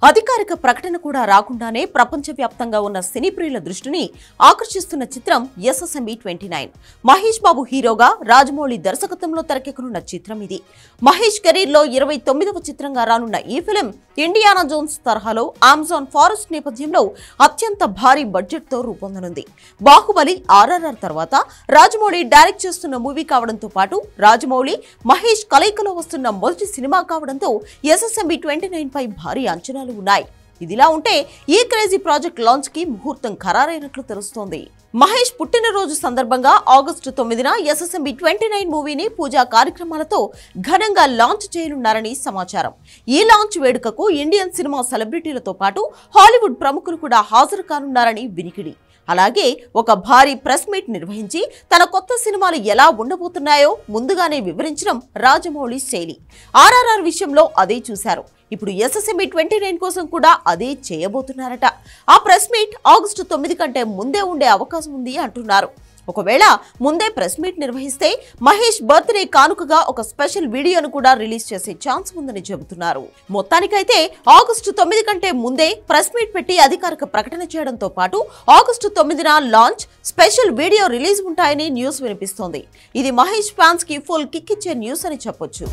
అధికారిక ప్రకటన కూడా రాకుండానే ప్రపంచవ్యాప్తంగా ఉన్న సినీ ప్రియుల దృష్టిని ఆకర్షిస్తున్న చిత్రం ఎస్ఎస్ఎంబి 29. మహేష్ బాబు హీరోగా రాజమౌళి దర్శకత్వంలో తెరకెక్కనున్న చిత్రం ఇది. మహేష్ కెరీర్ లో 29వ చిత్రంగా రానున్న ఈ ఫిల్మ్ ఇండియానా జోన్స్ తరహాలో అమెజాన్ ఫారెస్ట్ నేపథ్యంలో అత్యంత భారీ బడ్జెట్ తో రూపొందనుంది. బాహుబలి ఆర్ఆర్ఆర్ తర్వాత రాజమౌళి డైరెక్ట్ చేస్తున్న మూవీ కావడంతో పాటు రాజమౌళి మహేష్ కలయికలో వస్తున్న మొదటి సినిమా కావడంతో ఎస్ఎస్ఎంబి 29 పై భారీ అంచనాలు ఉన్నాయి. ఇదిలా ఉంటే ఈ క్రేజీ ప్రాజెక్ట్ లాంచ్ కి ముహూర్తం ఖరారైనట్లు తెలుస్తోంది. మహేష్ పుట్టినరోజు సందర్భంగా ఆగస్టు 9న ఎస్ఎస్ఎంబి 29 మూవీని పూజా కార్యక్రమాలతో ఘనంగా లాంచ్ చేయనున్నారని సమాచారం. ఈ లాంచ్ వేడుకకు ఇండియన్ సినిమా సెలబ్రిటీలతో పాటు హాలీవుడ్ ప్రముఖులు కూడా హాజరు కానున్నారని వినికిడి. అలాగే ఒక భారీ ప్రెస్ మీట్ నిర్వహించి తన కొత్త సినిమాలు ఎలా ఉండబోతున్నాయో ముందుగానే వివరించడం రాజమౌళి శైలి. ఆర్ఆర్ఆర్ విషయంలో అదే చూశారు. ఇప్పుడు ఎస్ఎస్ఎంబి 29 కోసం కూడా అదే చేయబోతున్నారట. ఆ ప్రెస్ మీట్ ఆగస్టు 9 కంటే ముందే ఉండే అవకాశం ఉంది అంటున్నారు. ఒకవేళ ముందే ప్రెస్ మీట్ నిర్వహిస్తే మహేష్ బర్త్డే కానుకగా ఒక స్పెషల్ వీడియోను కూడా రిలీజ్ చేసే ఛాన్స్ ఉందని చెబుతున్నారు. మొత్తానికైతే ఆగస్టు 9 కంటే ముందే ప్రెస్ మీట్ పెట్టి అధికారిక ప్రకటన చేయడంతో పాటు ఆగస్టు 9న లాంచ్, స్పెషల్ వీడియో రిలీజ్ ఉంటాయని న్యూస్ వినిపిస్తోంది. ఇది మహేష్ ఫ్యాన్స్ కి ఫుల్ కిక్ ఇచ్చే న్యూస్ అని చెప్పొచ్చు.